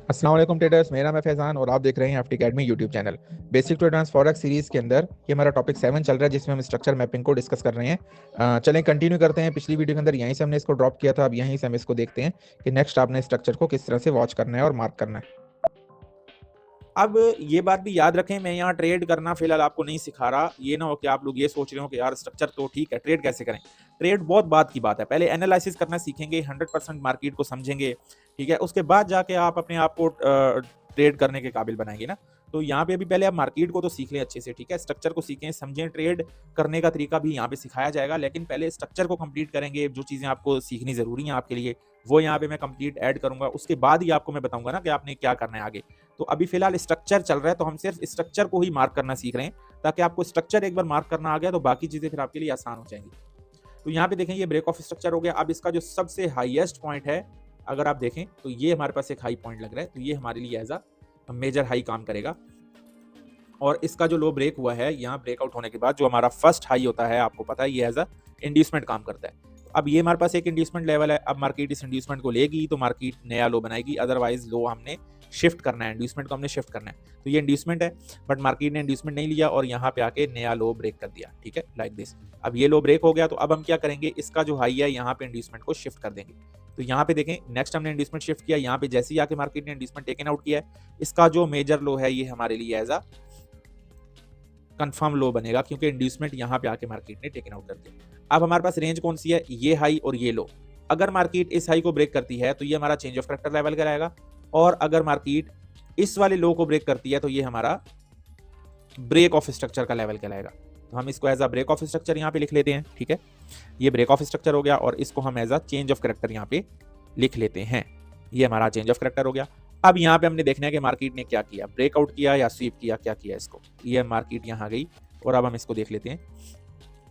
अस्सलाम वालेकुम ट्रेडर्स, मेरा नाम है फैज़ान और आप देख रहे हैं FT academy YouTube channel. Basic to advance forex series के अंदर ये हमारा टॉपिक 7 चल रहा है, जिसमें हम स्ट्रक्चर मैपिंग को डिस्कस कर रहे हैं। चलें कंटिन्यू करते हैं। पिछली वीडियो के अंदर यहीं से हमने इसको ड्रॉप किया था, अब यहीं से हम इसको देखते हैं कि नेक्स्ट आपने स्ट्रक्चर को किस तरह से वॉच करना है और मार्क करना है। अब ये बात भी याद रखें, मैं यहाँ ट्रेड करना फिलहाल आपको नहीं सिखा रहा। ये ना हो कि आप लोग ये सोच रहे हो कि यार स्ट्रक्चर तो ठीक है, ट्रेड कैसे करें। ट्रेड बहुत बात की बात है, पहले एनालिसिस करना सीखेंगे, 100% मार्केट को समझेंगे, ठीक है, उसके बाद जाके आप अपने आप को ट्रेड करने के काबिल बनाएंगे ना। तो यहाँ पे अभी पहले आप मार्केट को तो सीख लें अच्छे से, ठीक है, स्ट्रक्चर को सीखें समझें, ट्रेड करने का तरीका भी यहाँ पे सिखाया जाएगा, लेकिन पहले स्ट्रक्चर को कंप्लीट करेंगे। जो चीज़ें आपको सीखनी ज़रूरी है आपके लिए वो यहाँ पे मैं कंप्लीट ऐड करूंगा, उसके बाद ही आपको मैं बताऊंगा ना कि आपने क्या करना है आगे। तो अभी फिलहाल स्ट्रक्चर चल रहा है, तो हम सिर्फ स्ट्रक्चर को ही मार्क करना सीख रहे हैं, ताकि आपको स्ट्रक्चर एक बार मार्क करना आ गया तो बाकी चीज़ें फिर आपके लिए आसान हो जाएंगी। तो यहाँ पे देखें, ये ब्रेक ऑफ स्ट्रक्चर हो गया। अब इसका जो सबसे हाईएस्ट पॉइंट है, अगर आप देखें तो ये हमारे पास एक हाई पॉइंट लग रहा है, तो ये हमारे लिए एज अ मेजर हाई काम करेगा। और इसका जो लो ब्रेक हुआ है, यहाँ ब्रेकआउट होने के बाद जो हमारा फर्स्ट हाई होता है, आपको पता है ये एज अ इंड्यूसमेंट काम करता है। अब ये हमारे पास एक इंड्यूसमेंट लेवल है, अब मार्केट इस इंड्यूसमेंट को लेगी तो मार्केट नया लो बनाएगी, अदरवाइज लो हमने शिफ्ट करना है, इंड्यूसमेंट को हमने शिफ्ट करना है। तो ये इंड्यूसमेंट है, बट मार्केट ने इंड्यूसमेंट नहीं लिया और यहाँ पे आके नया लो ब्रेक कर दिया, ठीक है, लाइक दिस। अब ये लो ब्रेक हो गया, तो अब हम क्या करेंगे, इसका जो हाई है यहाँ पे इंड्यूसमेंट को शिफ्ट कर देंगे। तो यहाँ पे देखें, नेक्स्ट हमने इंड्यूसमेंट शिफ्ट किया, यहाँ पे जैसे ही आके मार्केट ने इंड्यूसमेंट टेकन आउट किया है, इसका जो मेजर लो है ये हमारे लिए एज अ कंफर्म लो बनेगा, क्योंकि इंड्यूसमेंट यहाँ पे आके मार्केट ने टेकन आउट कर दिया। अब हमारे पास रेंज कौन सी है, ये हाई और ये लो। अगर मार्केट इस हाई को ब्रेक करती है तो ये हमारा चेंज ऑफ कैरेक्टर लेवल कहलाएगा, और अगर मार्केट इस वाले लो को ब्रेक करती है तो ये हमारा ब्रेक ऑफ स्ट्रक्चर का लेवल कहलाएगा। तो हम इसको as a break of structure यहाँ पे लिख लेते हैं, ठीक है, ये ब्रेक ऑफ स्ट्रक्चर हो गया, और इसको हम as a change of character यहाँ पे लिख लेते हैं। ये हमारा चेंज ऑफ कैरेक्टर हो गया। अब यहाँ पे हमने देखना है कि मार्केट ने क्या किया, ब्रेकआउट किया या स्वीप किया, क्या किया इसको। ये मार्केट यहाँ गई और अब हम इसको देख लेते हैं।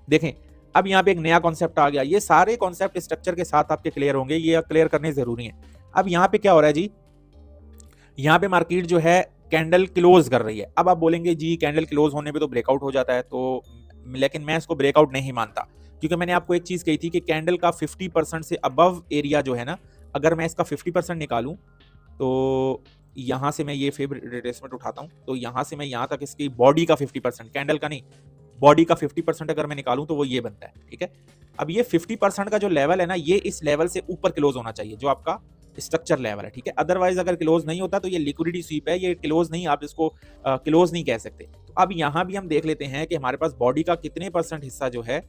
देखें, अब यहाँ पे एक नया कॉन्सेप्ट आ गया। ये सारे कॉन्सेप्ट स्ट्रक्चर के साथ आपके क्लियर होंगे, ये क्लियर करने जरूरी है। अब यहाँ पे क्या हो रहा है जी, यहाँ पे मार्केट जो है कैंडल क्लोज कर रही है। अब आप बोलेंगे जी कैंडल क्लोज होने पे तो ब्रेकआउट हो जाता है, तो लेकिन मैं इसको ब्रेकआउट नहीं मानता, क्योंकि मैंने आपको एक चीज कही थी कि कैंडल का 50% से अबव एरिया जो है ना, अगर मैं इसका 50% निकालूं तो यहाँ से मैं ये फेवरेट रिट्रेसमेंट उठाता हूँ, तो यहाँ से मैं यहाँ तक इसकी बॉडी का 50%, कैंडल का नहीं, बॉडी का 50% अगर मैं निकालूं तो वो ये बनता है, ठीक है। अब ये 50% का जो लेवल है ना, ये इस लेवल से ऊपर क्लोज होना चाहिए, जो आपका स्ट्रक्चर लेवल है, ठीक है। अदरवाइज अगर क्लोज नहीं होता तो ये लिक्विडिटी स्वीप है, ये क्लोज नहीं, आप इसको क्लोज नहीं कह सकते। तो अब यहाँ भी हम देख लेते हैं कि हमारे पास बॉडी का कितने % हिस्सा जो है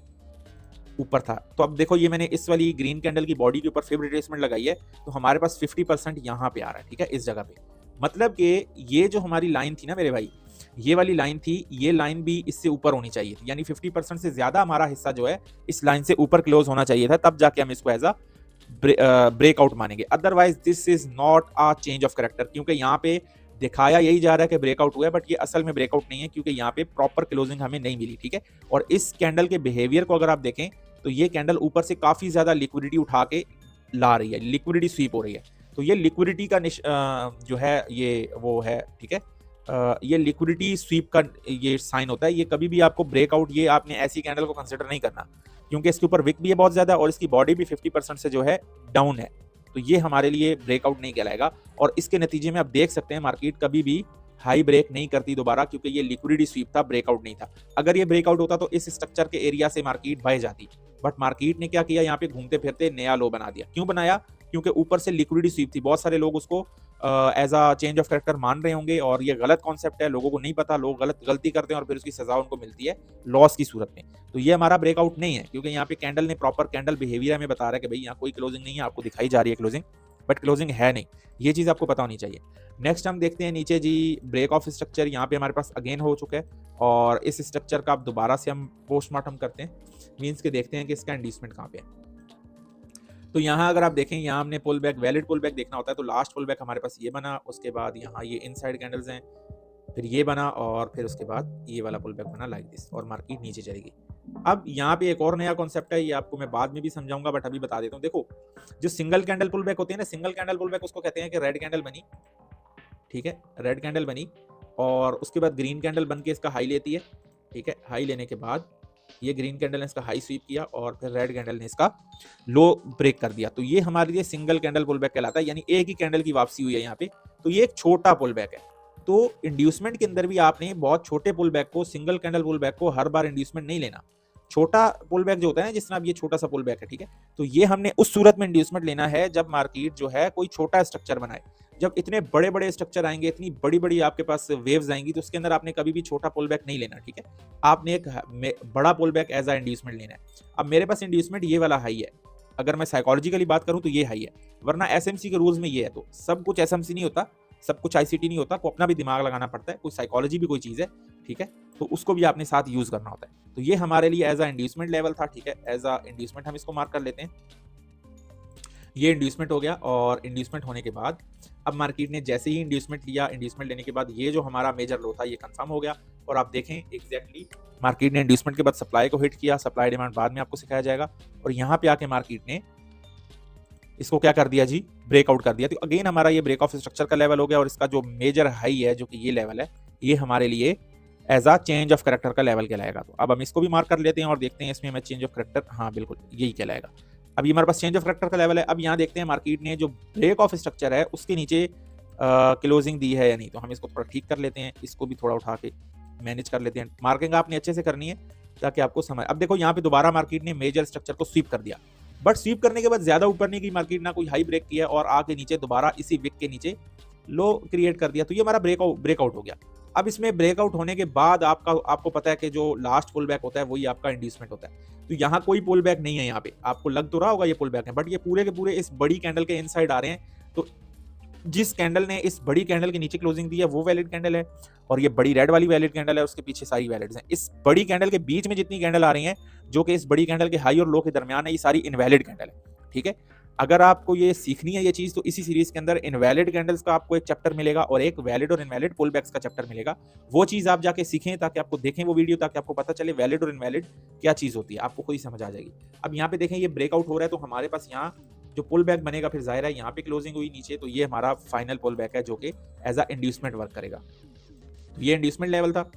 ऊपर था। तो अब देखो, ये मैंने इस वाली ग्रीन कैंडल की बॉडी के ऊपर फेवरेट रिट्रेसमेंट लगाई है, तो हमारे पास 50% यहाँ पे आ रहा है, ठीक है, इस जगह पे। मतलब कि ये जो हमारी लाइन थी ना मेरे भाई, ये वाली लाइन थी, ये लाइन भी इससे ऊपर होनी चाहिए थी, यानी 50% से ज्यादा हमारा हिस्सा जो है इस लाइन से ऊपर क्लोज होना चाहिए था, तब जाके हम इसको एज अ ब्रेकआउट मानेंगे। Otherwise this is not a change of character, क्योंकि यहाँ पे दिखाया यही जा रहा है कि ब्रेकआउट हुआ है, बट ये असल में ब्रेकआउट नहीं है, क्योंकि यहाँ पे प्रॉपर क्लोजिंग हमें नहीं मिली, ठीक है। और इस कैंडल के बिहेवियर को अगर आप देखें तो ये कैंडल ऊपर से काफी ज्यादा लिक्विडिटी उठा के ला रही है, लिक्विडिटी स्वीप हो रही है। तो ये लिक्विडिटी का जो है ये वो है, ठीक है, ये लिक्विडिटी स्वीप का ये साइन होता है। ये कभी भी आपको ब्रेकआउट, ये आपने ऐसी कैंडल को कंसिडर नहीं करना, क्योंकि इसके ऊपर विक भी है बहुत ज्यादा और इसकी बॉडी भी 50% से जो है डाउन है, तो ये हमारे लिए ब्रेकआउट नहीं कहलाएगा। और इसके नतीजे में आप देख सकते हैं मार्केट कभी भी हाई ब्रेक नहीं करती दोबारा, क्योंकि ये लिक्विडिटी स्वीप था, ब्रेकआउट नहीं था। अगर ये ब्रेकआउट होता तो इस स्ट्रक्चर के एरिया से मार्केट बह जाती, बट मार्केट ने क्या किया, यहाँ पे घूमते फिरते नया लो बना दिया। क्यों बनाया, क्योंकि ऊपर से लिक्विडिटी स्वीप थी। बहुत सारे लोग उसको as a change of character मान रहे होंगे, और ये गलत कॉन्सेप्ट है, लोगों को नहीं पता, लोग गलती करते हैं और फिर उसकी सजा उनको मिलती है लॉस की सूरत में। तो ये हमारा ब्रेकआउट नहीं है, क्योंकि यहाँ पे कैंडल ने प्रॉपर कैंडल बिहेवियर हमें बता रहा है कि भाई यहाँ कोई क्लोजिंग नहीं है, आपको दिखाई जा रही है क्लोजिंग, बट क्लोजिंग है नहीं। ये चीज़ आपको पता होनी चाहिए। नेक्स्ट हम देखते हैं नीचे जी, ब्रेक ऑफ स्ट्रक्चर यहाँ पे हमारे पास अगेन हो चुका है, और इस स्ट्रक्चर का अब दोबारा से हम पोस्टमार्टम करते हैं, मीन्स के देखते हैं कि इसका इंड्यूसमेंट कहाँ पे है। तो यहाँ अगर आप देखें, यहाँ हमने pull back, valid pull back देखना होता है, तो लास्ट पुल बैक हमारे पास ये बना, उसके बाद यहाँ ये इनसाइड कैंडल्स हैं, फिर ये बना, और फिर उसके बाद ये वाला पुल बैक बना लाइक दिस, और मार्केट नीचे चलेगी। अब यहाँ पे एक और नया कॉन्सेप्ट है, ये आपको मैं बाद में भी समझाऊंगा, बट अभी बता देता हूँ। देखो, जो सिंगल कैंडल पुल बैक होती है ना, सिंगल कैंडल पुल बैक उसको कहते हैं कि रेड कैंडल बनी, ठीक है, रेड कैंडल बनी, और उसके बाद ग्रीन कैंडल बन के इसका हाई लेती है, ठीक है। हाई लेने के बाद ये ग्रीन कैंडल ने इसका हाई स्वीप किया, और फिर रेड कैंडल ने इसका लो ब्रेक कर दिया। तो ये हमारे लिए सिंगल कैंडल पुल बैक कहलाता है, यानी एक ही कैंडल की वापसी हुई है यहाँ पे, तो ये एक छोटा पुल बैक है। तो इंड्यूसमेंट के अंदर भी आपने बहुत छोटे पुल बैक को, सिंगल कैंडल पुल बैक को हर बार इंड्यूसमेंट नहीं लेना। छोटा पुल बैक जो होता है ना, जिस तरह अब ये छोटा सा पुल बैक है, ठीक है, तो ये हमने उस सूरत में इंड्यूसमेंट लेना है जब मार्केट जो है कोई छोटा स्ट्रक्चर बनाए। जब इतने बड़े बड़े स्ट्रक्चर आएंगे, इतनी बड़ी बड़ी आपके पास वेव्स आएंगी, तो उसके अंदर आपने कभी भी छोटा पुल बैक नहीं लेना, ठीक है, आपने एक बड़ा pull back as a inducement लेना है। अब मेरे पास इंड्यूसमेंट ये वाला हाई है, अगर मैं साइकोलॉजिकली बात करूं तो ये हाई है, वरना एसएमसी के रूल्स में ये है। तो सब कुछ एसएमसी नहीं होता, सब कुछ आईसीटी नहीं होता, को अपना भी दिमाग लगाना पड़ता है, कोई साइकोलॉजी भी कोई चीज़ है, ठीक है, तो उसको भी आपने साथ यूज करना होता है। तो ये हमारे लिए एज अ इंड्यूसमेंट लेवल था, ठीक है, एज अ इंड्यूसमेंट हम इसको मार्क कर लेते हैं। ये इंड्यूसमेंट हो गया, और इंड्यूसमेंट होने के बाद अब मार्केट ने जैसे ही इंड्यूसमेंट लिया, इंड्यूसमेंट लेने के बाद ये जो हमारा मेजर लो था ये कंफर्म हो गया। और आप देखें एग्जैक्टली मार्केट ने इंड्यूसमेंट के बाद सप्लाई को हिट किया, सप्लाई डिमांड बाद में आपको सिखाया जाएगा, और यहाँ पे आके मार्केट ने इसको क्या कर दिया जी, ब्रेकआउट कर दिया। तो अगेन हमारा ये ब्रेक ऑफ स्ट्रक्चर का लेवल हो गया, और इसका जो मेजर हाई है जो कि ये लेवल है, ये हमारे लिए as a change of character का लेवल कहलाएगा। तो अब हम इसको भी मार्क कर लेते हैं और देखते हैं इसमें हमें चेंज ऑफ करेक्टर, हाँ बिल्कुल यही कहलाएगा। अब ये हमारे पास चेंज ऑफ करेक्टर का लेवल है। अब यहाँ देखते हैं मार्केट ने जो ब्रेक ऑफ स्ट्रक्चर है उसके नीचे क्लोजिंग दी है या नहीं, तो हम इसको थोड़ा ठीक कर लेते हैं, इसको भी थोड़ा उठा के मैनेज कर लेते हैं। मार्किंग आपने अच्छे से करनी है ताकि आपको समझ। अब देखो यहाँ पे दोबारा मार्केट ने मेजर स्ट्रक्चर को स्वीप कर दिया, बट स्वीप करने के बाद ज्यादा ऊपर नहीं गई मार्केट, ना कोई हाई ब्रेक किया, और आके नीचे दोबारा इसी विक के नीचे लो क्रिएट कर दिया। तो ये हमारा ब्रेकआउट हो गया। अब इसमें ब्रेकआउट होने के बाद आपको पता है कि जो लास्ट पुल बैक होता है वही आपका इंड्यूसमेंट होता है। तो यहाँ कोई पुल बैक नहीं है, यहाँ पे आपको लग तो रहा होगा ये पुल बैक है, बट ये पूरे के पूरे इस बड़ी कैंडल के इनसाइड आ रहे हैं। तो जिस कैंडल ने इस बड़ी कैंडल के नीचे क्लोजिंग दी है वो वैलिड कैंडल है, और ये बड़ी रेड वाली वैलिड कैंडल है, उसके पीछे सारी वैलिड्स हैं। इस बड़ी कैंडल के बीच में जितनी कैंडल आ रही हैं, जो कि इस बड़ी कैंडल के हाई और लो के दरमियान है, ये सारी इनवैलिड कैंडल है, ठीक है। अगर आपको ये सीखनी है ये चीज, तो इसी सीरीज के अंदर इनवैलिड कैंडल्स का आपको एक चैप्टर मिलेगा और एक वैलिड और इनवैलिड पुल बैक्स का चैप्टर मिलेगा। वो चीज आप जाके सीखें, ताकि आपको देखें वो वीडियो, ताकि आपको पता चले वैलिड और इनवैलिड क्या चीज होती है, आपको खुद ही समझ आ जाएगी। अब यहाँ पे देखें ये ब्रेकआउट हो रहा है, तो हमारे पास यहाँ जो पुल बैक बनेगा, फिर जाहिर है यहाँ पे क्लोजिंग हुई नीचे, तो ये हमारा फाइनल पुल बैक है जो कि एज अ इंड्यूसमेंट वर्क करेगा। तो ये इंड्यूसमेंट लेवल था,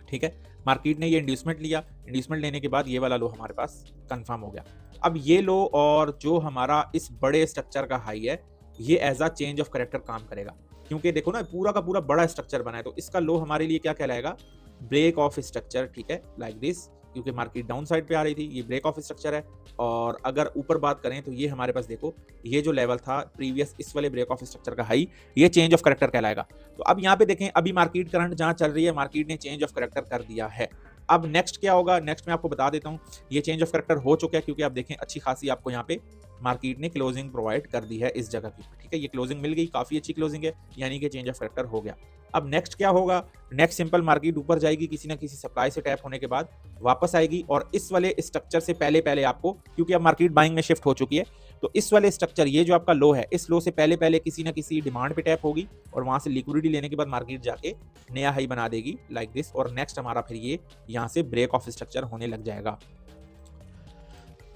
ठीक है। मार्केट ने ये इंड्यूसमेंट लिया, इंड्यूसमेंट लेने के बाद ये वाला लो हमारे पास कंफर्म हो गया। अब ये लो और जो हमारा इस बड़े स्ट्रक्चर का हाई है, ये as a change of character काम करेगा, क्योंकि देखो ना पूरा का पूरा बड़ा स्ट्रक्चर बना है। तो इसका लो हमारे लिए क्या कहलाएगा, ब्रेक ऑफ स्ट्रक्चर, ठीक है, लाइक दिस, क्योंकि मार्केट डाउन साइड पे आ रही थी, ये ब्रेक ऑफ स्ट्रक्चर है। और अगर ऊपर बात करें तो ये हमारे पास देखो, ये जो लेवल था प्रीवियस इस वाले ब्रेक ऑफ स्ट्रक्चर का हाई, ये चेंज ऑफ करेक्टर कहलाएगा। तो अब यहाँ पे देखें, अभी मार्केट करंट जहां चल रही है, मार्केट ने चेंज ऑफ करेक्टर कर दिया है। अब नेक्स्ट क्या होगा, नेक्स्ट मैं आपको बता देता हूँ। ये चेंज ऑफ करेक्टर हो चुका है, क्योंकि आप देखें अच्छी खासी आपको यहाँ पे मार्केट ने क्लोजिंग प्रोवाइड कर दी है इस जगह की, ठीक है, ये क्लोजिंग मिल गई, काफी अच्छी क्लोजिंग है, यानी कि चेंज ऑफ करेक्टर हो गया। अब नेक्स्ट क्या होगा, नेक्स्ट सिंपल मार्केट ऊपर जाएगी, किसी ना किसी सप्लाई से टैप होने के बाद वापस आएगी, और इस वाले स्ट्रक्चर से पहले आपको, क्योंकि अब मार्केट बाइंग में शिफ्ट हो चुकी है, तो इस वाले स्ट्रक्चर, ये जो आपका लो है, इस लो से पहले किसी ना किसी डिमांड पे टैप होगी, और वहां से लिक्विडिटी लेने के बाद मार्केट जाके नया हाई बना देगी लाइक दिस, और नेक्स्ट हमारा फिर ये यहाँ से ब्रेक ऑफ स्ट्रक्चर होने लग जाएगा।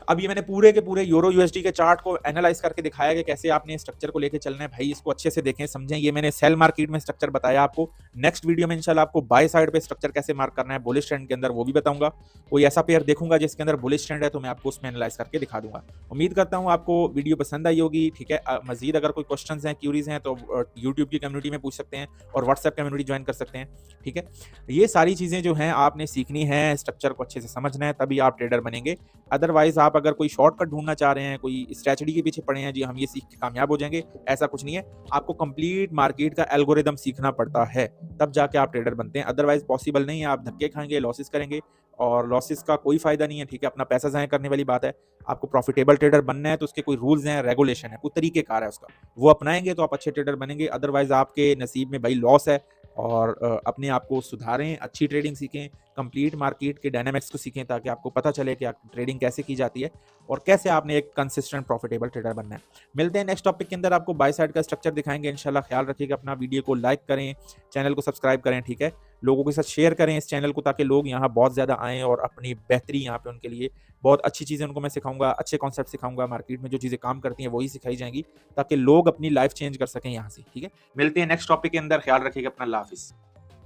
अब ये मैंने पूरे के पूरे यूरो यूएसडी के चार्ट को एनालाइज करके दिखाया कि कैसे आपने स्ट्रक्चर को लेके चलना है। भाई इसको अच्छे से देखें, समझें। ये मैंने सेल मार्केट में स्ट्रक्चर बताया आपको। नेक्स्ट वीडियो में इंशाल्लाह आपको बाय साइड पे स्ट्रक्चर कैसे मार्क करना है बुलिश ट्रेंड के अंदर, वो भी बताऊंगा। कोई ऐसा पेयर देखूंगा जिसके अंदर बुलिश ट्रेंड है, तो मैं आपको उसमें एनालाइज करके दिखा दूंगा। उम्मीद करता हूँ आपको वीडियो पसंद आई होगी, ठीक है। मजीद अगर कोई क्वेश्चन हैं, क्यूरीज हैं, तो यूट्यूब की कम्युनिटी में पूछ सकते हैं, और व्हाट्सएप कम्युनिटी ज्वाइन कर सकते हैं, ठीक है। ये सारी चीजें जो हैं आपने सीखनी है, स्ट्रक्चर को अच्छे से समझना है, तभी आप ट्रेडर बनेंगे। अदरवाइज आप अगर कोई शॉर्टकट ढूंढना चाह रहे हैं, कोई स्ट्रेटजी के पीछे पड़े हैं, जी हम ये सीख के कामयाब हो जाएंगे, ऐसा कुछ नहीं है। आपको कंप्लीट मार्केट का एल्गोरिदम सीखना पड़ता है, तब जाके आप ट्रेडर बनते हैं। अदरवाइज पॉसिबल नहीं है। आप धक्के खाएंगे, लॉसेस करेंगे, और लॉसेस का कोई फायदा नहीं है, ठीक है। अपना पैसा ज़ाया करने वाली बात है। आपको प्रॉफिटेबल ट्रेडर बनना है तो उसके कोई रूल्स हैं, रेगुलेशन है, कोई तरीकेकार है उसका, वो अपनाएंगे तो आप अच्छे ट्रेडर बनेंगे। अदरवाइज आपके नसीब में भाई लॉस है। और अपने आप को सुधारें, अच्छी ट्रेडिंग सीखें, कंप्लीट मार्केट के डायनामिक्स को सीखें, ताकि आपको पता चले कि ट्रेडिंग कैसे की जाती है और कैसे आपने एक कंसिस्टेंट प्रॉफिटेबल ट्रेडर बनना है। मिलते हैं नेक्स्ट टॉपिक के अंदर, आपको बाय साइड का स्ट्रक्चर दिखाएंगे इंशाल्लाह। ख्याल रखिएगा अपना, वीडियो को लाइक करें, चैनल को सब्सक्राइब करें, ठीक है। लोगों के साथ शेयर करें इस चैनल को, ताकि लोग यहाँ बहुत ज़्यादा आएँ और अपनी बेहतरी यहाँ पे उनके लिए बहुत अच्छी चीज़ें उनको मैं सिखाऊंगा, अच्छे कॉन्सेप्ट सिखाऊंगा। मार्केट में जो चीज़ें काम करती हैं वही सिखाई जाएंगी, ताकि लोग अपनी लाइफ चेंज कर सकें यहाँ से, ठीक है। मिलते हैं नेक्स्ट टॉपिक के अंदर, ख्याल रखिएगा अपना, अल्लाह हाफिज़।